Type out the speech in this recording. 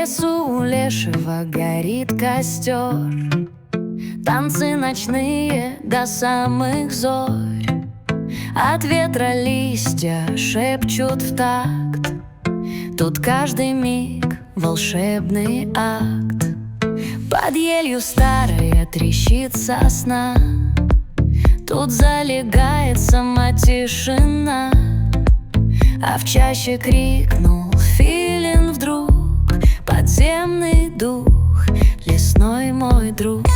лесу у лешего горит костер, танцы ночные до самых зорь. От ветра листья шепчут в такт, тут каждый миг волшебный акт. Под елью старая трещит сосна, тут залегает сама тишина. А в чаще крикнул филин вдруг: подземный дух, лесной мой друг.